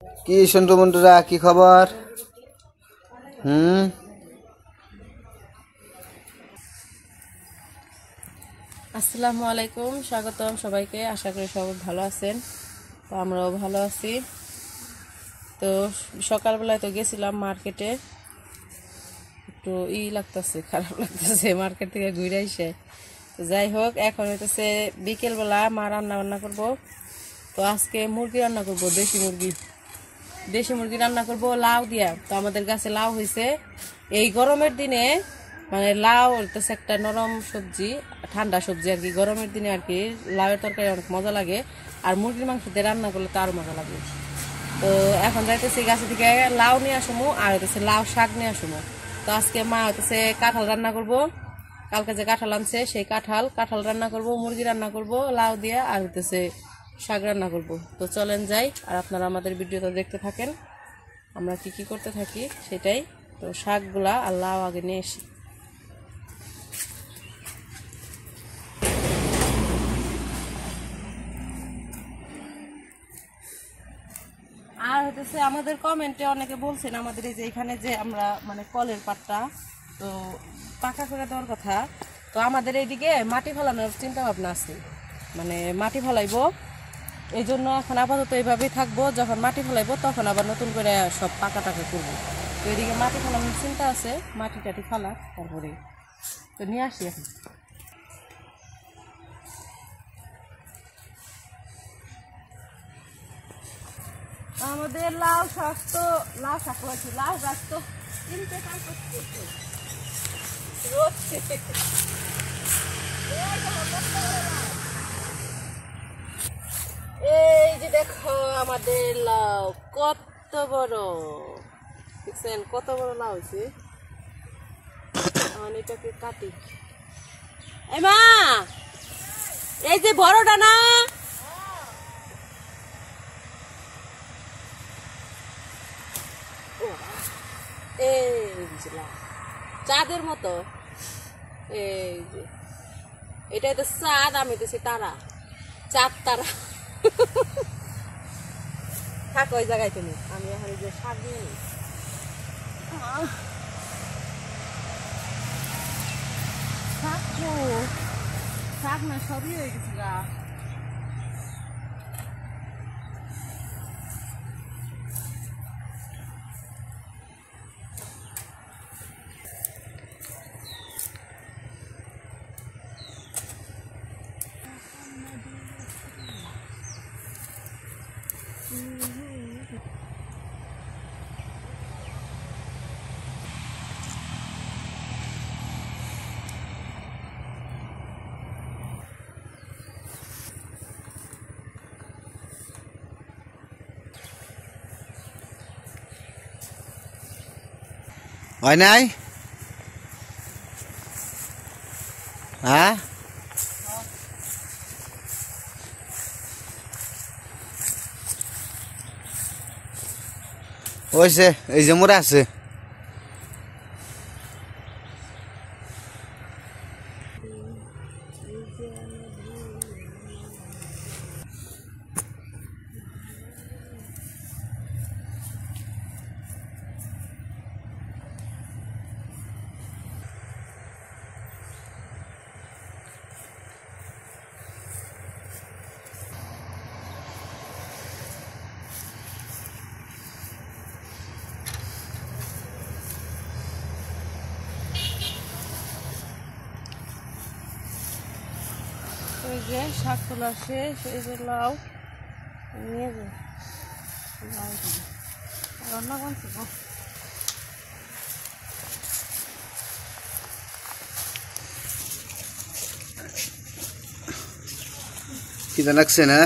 কি সন্টু মন্টুরা কি খবর? আসসালামু আলাইকুম, স্বাগতম সবাইকে। আশা করি সবাই ভালো আছেন, তো আমরাও ভালো আছি। তো সকালবেলায় তো গেছিলাম মার্কেটে, একটু লাগতেছে, খারাপ লাগতেছে মার্কেট থেকে ঘুরে এসে। তো যাই হোক, এখন হইতেছে বিকেলবেলা, মা রান্না বান্না করবো। তো আজকে মুরগি রান্না করবো, দেশি মুরগি রান্না করবো লাউ দিয়া। তো আমাদের গাছে লাউ হয়েছে। এই গরমের দিনে মানে লাউ হইতেছে একটা নরম সবজি, ঠান্ডা সবজি আর কি। গরমের দিনে আর কি লাউয়ের তরকারি অনেক মজা লাগে, আর মুরগির মাংস দিয়ে রান্না করলে তো আরো মজা লাগে। তো এখন যাইতেছি গাছে থেকে লাউ নিয়ে আসবো, আর হইতেছে লাউ শাক নিয়ে আসবো। তো আজকে মা হইতেছে কাঁঠাল রান্না করবো। কালকে যে কাঁঠাল আনছে সেই কাঁঠাল রান্না করব, মুরগি রান্না করব লাউ দিয়ে, আর হইতেছে শাক রান্না করব। তো চলেন যাই, আর আপনারা আমাদের ভিডিওটা দেখতে থাকেন, আমরা কি কি করতে থাকি সেটাই। তো শাকগুলা আর লাউ আগে নিয়ে এসি। আর হচ্ছে আমাদের কমেন্টে অনেকে বলছেন আমাদের এই যে এখানে যে আমরা মানে কলের পাটটা তো পাকা করে দেওয়ার কথা। তো আমাদের এইদিকে মাটি ফেলানোর চিন্তা ভাবনা আছে, মানে মাটি ফেলাইবো। এই জন্য এখন আপাতত এইভাবেই থাকবো, যখন মাটি ফেলাইবো তখন আবার নতুন করে সব পাকা টাকা করবো। তো এদিকে মাটি ফেলানোর চিন্তা আছে, মাটি টাটি ফেলা তারপরে। তো নিয়ে আসি এখন। আমাদের লাউ শাক হয়েছে, লাউ গাছ তো কিনতে কাজ করছে এই যে দেখো আমাদের লাউ কত বড়, দেখছেন কত বড় লাউ হয়েছে। এখন এটাকে কাটি। এই মা, এই যে বড়টা না, এই যে চাঁদের মতো। এই যে এটা তো চাঁদ, আমি তো তারা, চাঁদ তারা। থাক ওই জায়গায় তুমি, আমি এখন যে শাক দিয়ে নিই। শাক না সবই হয়ে গেছে গা। হয় নাই? হ্যাঁ, হয়েছে। এই যে মোরা আছে। ওই যে শাক তোলা শেষ, এই যে লাউ নিয়ে যে রান্না করছি। কিটা লাগছে না?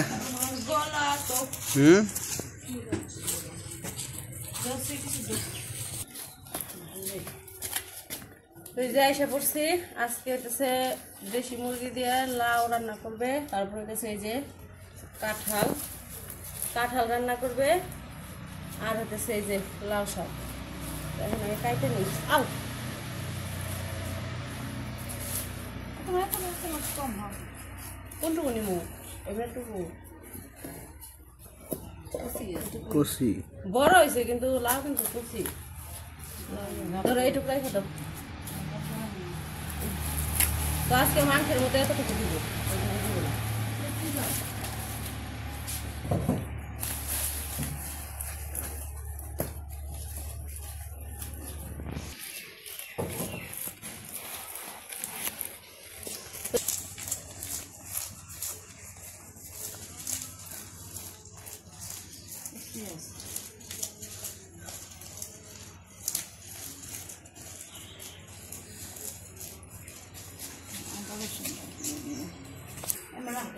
এসে পড়ছি। আজকে হইতেছে দেশি মুরগি দিয়ে লাউ রান্না করবে, তারপরে হইতেছে এই যে কাঁঠাল রান্না করবে, আর হইতেছে এই যে লাউ শাক। এখন আমি কাইটে নিই। আও কোনটুকু নিমু, এবারটুকু কষি বড় হয়েছে কিন্তু লাউ কিন্তু কচি। ধরো এইটুকু রাখো তো। তো আজকে মাংসের মধ্যে এতটুকু দিব।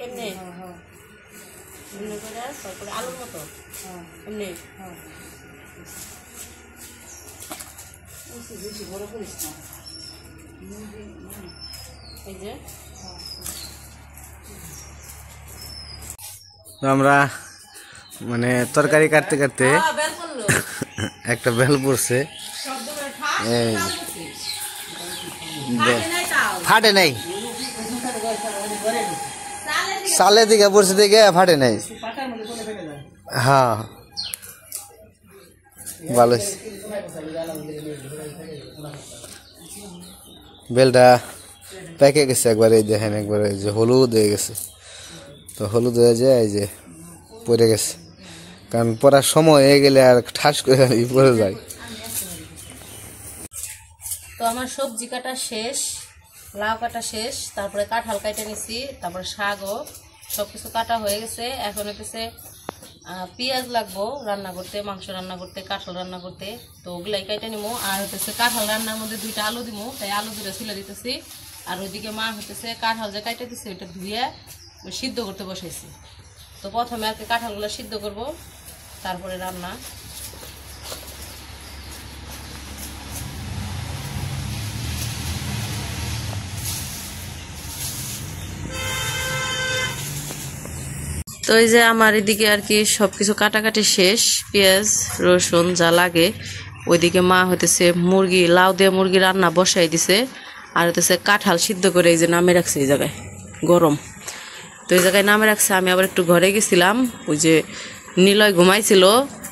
এমনি এমনি করে তারপরে আলুর মতো এমনি এই যে তো আমরা মানে তরকারি কাটতে কাটতে বেল করলো একটা বেল পড়ছে। শব্দ করে ঠা এই ফাটে নাই তাও ফাটে নাই, সালে দিকে পড়ছে দিকে ফাটে নাই। হ্যাঁ ভালো হয়েছে। বেলটা পেকে গেছে একবার, এই দেখেন একবার এই যে হলুদ হয়ে গেছে। তো হলুদ হয়ে যায় এই যে পড়ে গেছে, কারণ পড়ার সময় হয়ে গেলে আর ঠাস করে পড়ে যায়। তো আমার সবজি কাটা শেষ, লাউ কাটা শেষ, তারপরে কাঁঠাল কাটা নিছি, তারপরে শাকও সবকিছু কাটা হয়ে গেছে। এখন হচ্ছে পেঁয়াজ লাগবো রান্না করতে, মাংস রান্না করতে, কাঁঠাল রান্না করতে। তো ওগুলাই কাটা নিবো। আর হচ্ছে কাঁঠাল রান্নার মধ্যে 2টা আলু দিব, তাই আলু 2টা ছিলে দিতেছি। আর ওইদিকে মা হচ্ছে কাঁঠাল যে কাটা দিচ্ছে ওইটা ধুয়ে সিদ্ধ করতে বসাইছি। তো প্রথমে আর কি কাঁঠালগুলো সিদ্ধ করব, তারপরে রান্না। তো এই যে আমার এদিকে আর কি সবকিছু কাটাকাটি শেষ, পেঁয়াজ রসুন যা লাগে। ওইদিকে মা হইতেছে মুরগি, লাউ দিয়ে মুরগি রান্না বসাই দিছে। আর হইতেছে কাঁঠাল সিদ্ধ করে এই যে নামে রাখছে এই জায়গায়, গরম। তো এই জায়গায় নামে রাখছে। আমি আবার একটু ঘরে গেছিলাম, ওই যে নিলয় ঘুমাইছিল,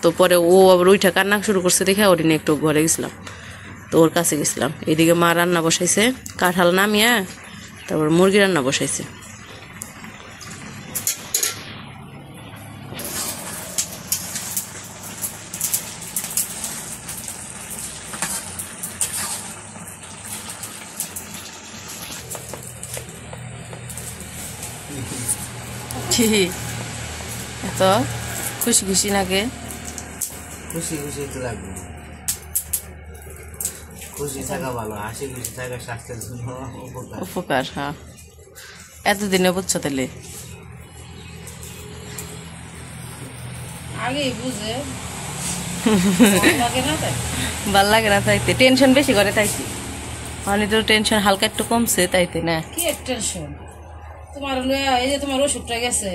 তো পরে ও আবার উইঠা কান্না শুরু করছে দেখে ওর নিয়ে একটু ঘরে গেছিলাম, তো ওর কাছে গেছিলাম। এইদিকে মা রান্না বসাইছে, কাঁঠাল নামিয়ে তারপর মুরগি রান্না বসাইছে। এত খুশি খুশি লাগে, খুশি খুশি তো লাগবে, খুশি থাকা ভালো, হাসি খুশি থাকা স্বাস্থ্যের জন্য উপকার। হ্যাঁ, এতদিনে বুঝছো তাহলে, আগেই বুঝে ভাল লাগে না তাইতে, টেনশন বেশি করে তাইতে। মানে তো টেনশন হালকা একটু কমছে তাইতে না। কি এক টেনশন তোমার, এই যে তোমার ওষুধটা গেছে,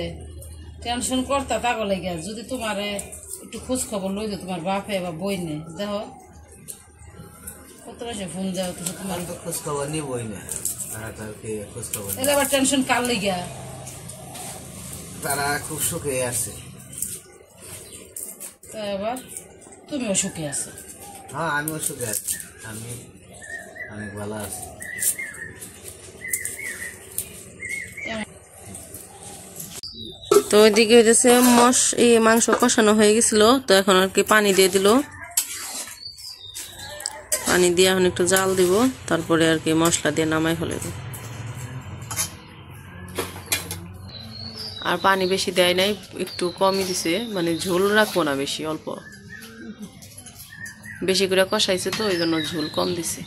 টেনশন করতা তা বলে গেছে। যদি তোমার একটু খোঁজ খবর লই যে তোমার বাপে বা বই নে দেখো কত মাসে ফোন দেওয়া, তো তোমার খোঁজ খবর নিবই না, তারা তারকে খোঁজ খবর, এলে আবার টেনশন কার লেগা? তারা খুব সুখে আছে। তাই আবার তুমিও সুখে আছো? হ্যাঁ আমিও সুখে আছি, আমি অনেক ভালো আছি। তো ওইদিকে হইতেছে এই মাংস কষানো হয়ে গেছিল, তো এখন আর কি পানি দিয়ে দিল। পানি দিয়ে এখন একটু জাল দিব, তারপরে আর কি মশলা দিয়ে নামাই ফেলে দেব। আর পানি বেশি দেয় নাই, একটু কমই দিছে, মানে ঝোল রাখবো না বেশি, অল্প বেশি করে কষাইছে তো ওই জন্য ঝোল কম দিছে।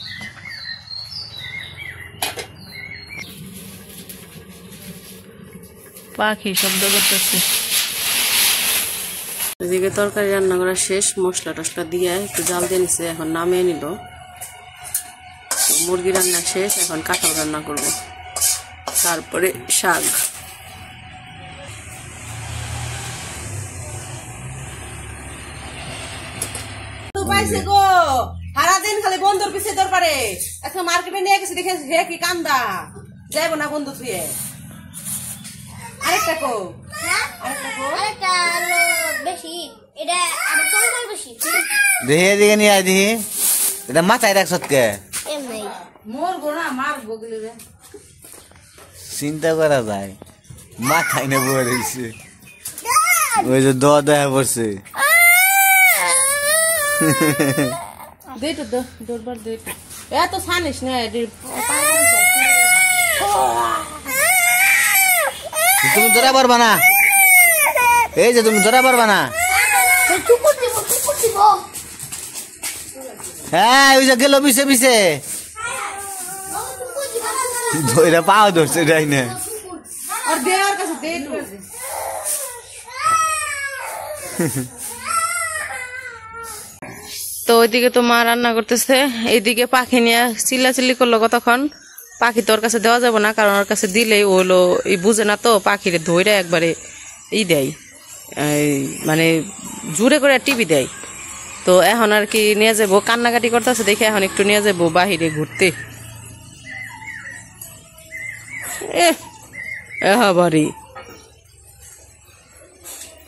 পাখি শব্দ করতেছে। এদিকে তরকারি রান্না করা শেষ, মশলা টসলা দিয়ে একটু জাল দিয়ে নিছে, এখন নামিয়ে নিল। মুরগি রান্না শেষ, এখন কাঁঠাল রান্না করব, তারপরে শাক। পাইছে গো, সারাদিন খালি বন্ধুর পিছিয়ে দরকারে। এখন মার্কেটে নিয়ে গেছি, দেখে হে কি কান্দা, যাইব না বন্ধু থুয়ে। আরেকটা কো, আরেকটা কো। দেখে এদিকে নিয়ে আয় দেখি এটা মাথায় রাখছত কে মোর গোনা মার বগলে রে চিন্তা করা যায় মাথায় নে বয়ে রয়েছে ওই যে দেখা পড়ছে দে তো দৌড়বার দে এত ছানিস না তুমি জোড়া পারবা না এই যে তুমি জোড়া পারবা না হ্যাঁ ওই যে গেল পিছে পিছে ধরে পাও ধরছে এটাই না আর দে আর কাছে দে একটু তো ওইদিকে তো মা রান্না করতেছে, এইদিকে পাখি নিয়ে চিল্লাচিল্লি করলো কতক্ষণ। পাখি তো ওর কাছে দেওয়া যাবে না, কারণ ওর কাছে দিলেই ওলো বুঝে না তো, পাখিরে ধইরা একবারে দেয়, মানে জোরে করে টিভি দেয়। তো এখন আর কি নিয়ে যাবো, কান্নাকাটি করতেছে দেখে এখন একটু নিয়ে যাবো বাহিরে ঘুরতে। বাড়ি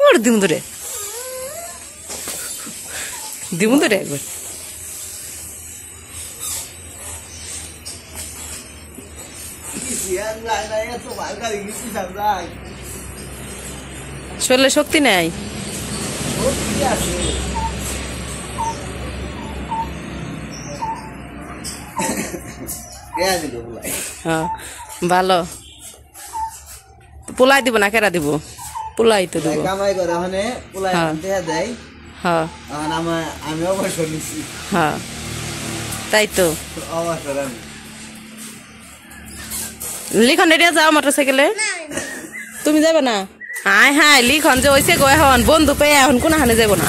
ওর দিম ধরে একবার শরীরে শক্তি নেই। হ্যাঁ ভালো, পোলাই দিব না কেরা দিব, পোলাই তো দিব। হ্যাঁ হ্যাঁ তাই তো। লিখন রেডিয়া যাও মোটর সাইকেলে, তুমি যাবে না? হাই হাই লিখন যে হয়েছে গো, এখন বন্ধু পেয়ে এখন কোনখানে যাবো না।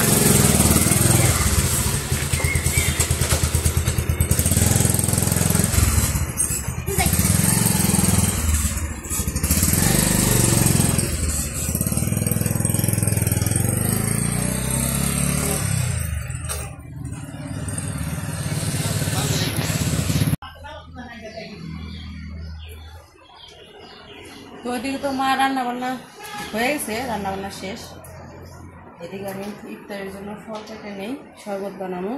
তো ওইদিকে তো মা রান্না বান্না হয়ে গেছে, রান্না বান্না শেষ। এদিকে আমি ইফতারের জন্য ফল কেটে নেই, শরবত বানাবো।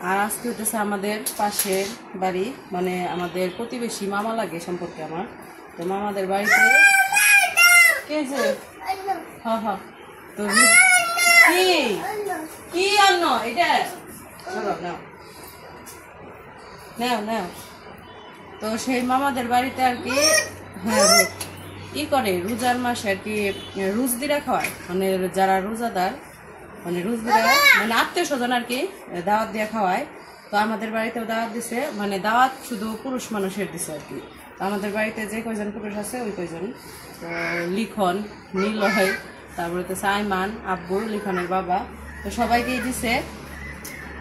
আর আজকে হতেছে আমাদের পাশের বাড়ি, মানে আমাদের প্রতিবেশী মামা লাগে সম্পর্কে আমার। তো মামাদের বাড়িতে হ্যাঁ হ্যাঁ তো কি অন্য এটা নাও নাও। তো সেই মামাদের বাড়িতে আর কি হ্যাঁ ই করে রোজার মাসে আর কি রুজদিরা খাওয়ায়, মানে যারা রোজাদার মানে রোজদিরা মানে আত্মীয় স্বজন আর কি দাওয়াত দিয়ে খাওয়ায়। তো আমাদের বাড়িতেও দাওয়াত দিছে, মানে দাওয়াত শুধু পুরুষ মানুষের দিছে আর কি। তো আমাদের বাড়িতে যে কয়জন পুরুষ আছে ওই কয়জন, তো লিখন, নীলয়, তারপরে তো আইমান, আব্বু, লিখনের বাবা, তো সবাইকেই দিছে।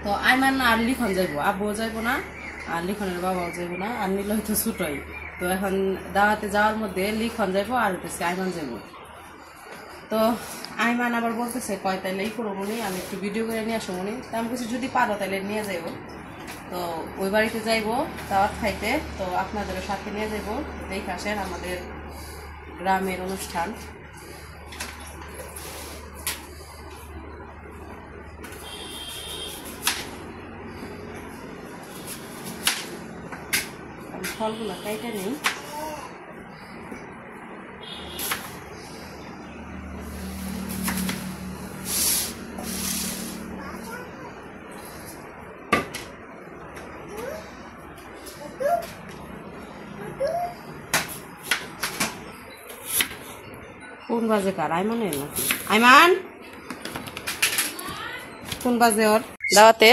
তো আইমান আর লিখন যাইবো, আব্বুও যাইবো না, আর লিখনের বাবাও যাইবো না, আর নীলয় তো ছুটোই। তো এখন দাওয়াতে যাওয়ার মধ্যে লিখন যাইবো আর হইতেছে আইমান যাইবো। তো আইমান আবার বলতেছে কয় তাইলে এই করবো নি, আমি একটু ভিডিও করে নিয়ে আসবো নি। তো আমি কিছু যদি পারো তাইলে নিয়ে যাইবো। তো ওই বাড়িতে যাইবো দাওয়াত খাইতে, তো আপনাদেরও সাথে নিয়ে যাইবো। দেখে আসেন আমাদের গ্রামের অনুষ্ঠান। ফলগুলো কাইটা নেই। কোন বাজে কার? আইমানের নাকি? আইমান কোন বাজে ওর দাওয়াতে?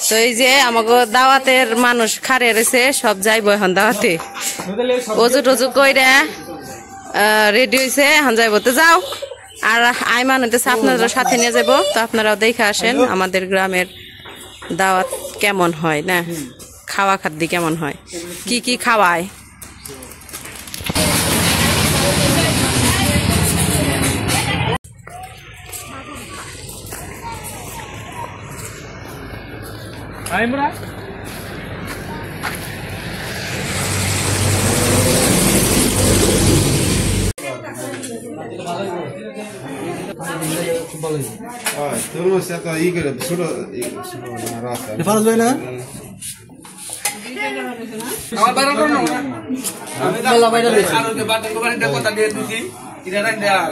তো এই যে আমাকে দাওয়াতের মানুষ খারে রয়েছে, সব যাইবো এখন দাওয়াতে। অজু টজু কইরা রেডি হয়েছে, এখন যাইবো। তো যাও। আর আইমান হইতেছে আপনাদের সাথে নিয়ে যাবো। তো আপনারাও দেখে আসেন আমাদের গ্রামের দাওয়াত কেমন হয়, না খাওয়া খাদ্য কেমন হয়, কি কি খাওয়ায়। আমরা তরমুজ এত ই করে ছোট রস ফারুজ ভাই না আমার বারণ করো না আমি আল্লাহ বাইরে দিছি আর ওকে বাটন কোম্পানিটা কথা দিয়ে দিছি এটা রাখ দে আর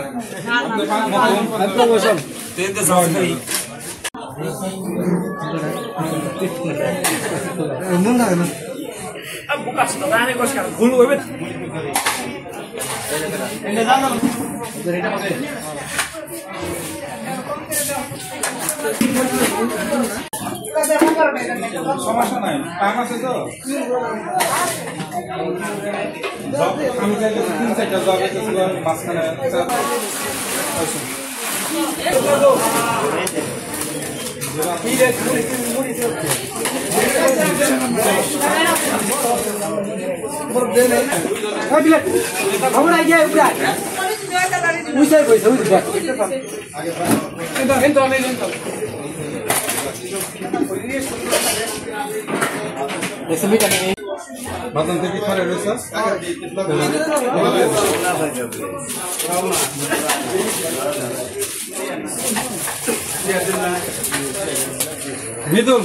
আপনার বসুন তেল দে সব মন না না अब बुका छ दाने कोस कर भूल होबे এনে জানো এটা মতে সমস্যা নাই টাইম আছে তো আমি চাইলে 3-4টা জব এসেছিল মাঝখানে বাদন থেকে পরে রয়েছে মিদুল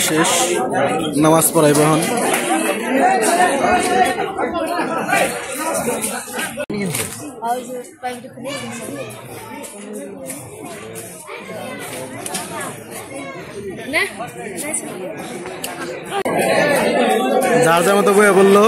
শেষ নামাজ পড়াইব হন যার যার মতো বইয়া বললো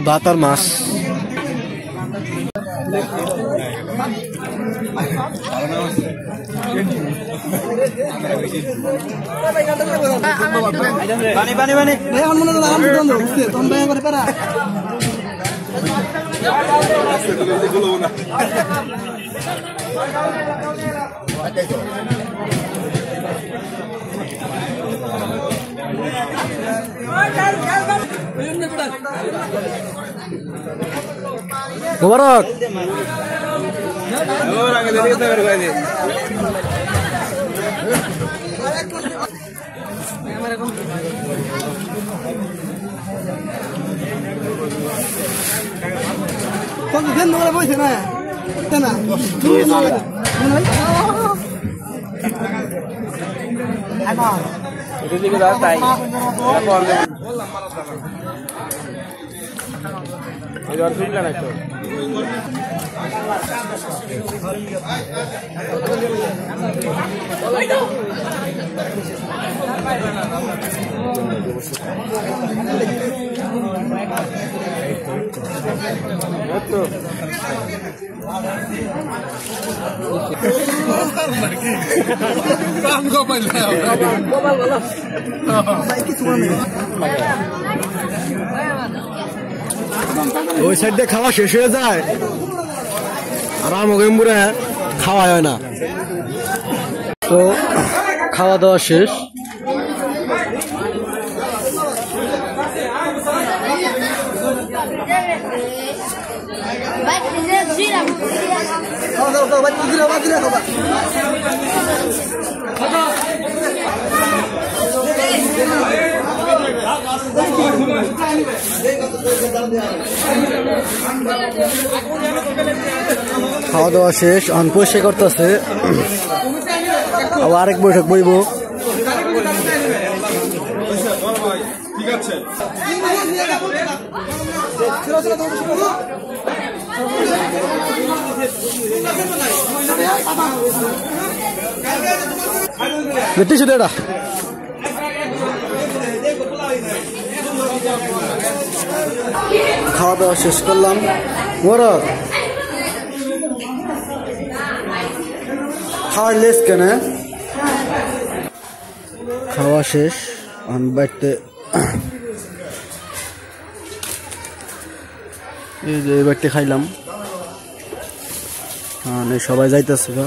বাতার মাছ পানি পানি পানি মুবারক ওই সাইড দিয়ে খাওয়া শেষ হয়ে যায় আর আমাকে মুড়ে খাওয়া হয় না। তো খাওয়া দাওয়া শেষ। খাওয়া দাওয়া শেষ, অন পরিষ্কার করতেছে, আবার আরেক বৈঠক বইব। ঠিক আছে টিস্যু দে এটা। খাওয়া দাওয়া শেষ করলাম। বড় খাওয়ার লেস কেন? খাওয়া শেষ, আমি বাড়িতে এই যে বাড়িতে খাইলাম। হ্যাঁ, সবাই যাইতেছে গা।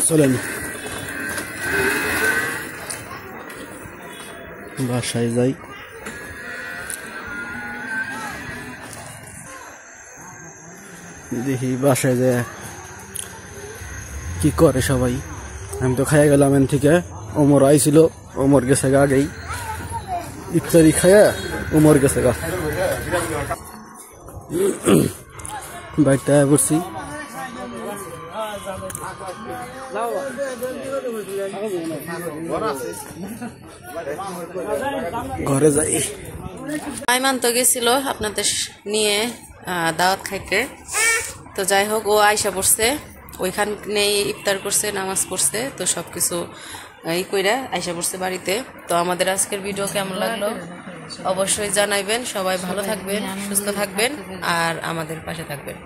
চলেন বাসায় যাই। দেখি বাসায় যে কি করে সবাই। আমি তো খাইয়া গেলাম এন থেকে। ওমর আইছিল, ওমর গেছে গা আগেই। ইফতারি খাইয়া ওমর গেছে গা। বাইকটা করছি। ঘরে যাই। আইমান তো গেছিল আপনাদের নিয়ে দাওয়াত খাইতে। তো যাই হোক, ও আয়সা পড়ছে, ওইখানেই ইফতার করছে, নামাজ পড়ছে। তো সব কিছু ই কইরা আয়সা পড়ছে বাড়িতে। তো আমাদের আজকের ভিডিও কেমন লাগলো অবশ্যই জানাইবেন। সবাই ভালো থাকবেন, সুস্থ থাকবেন আর আমাদের পাশে থাকবেন।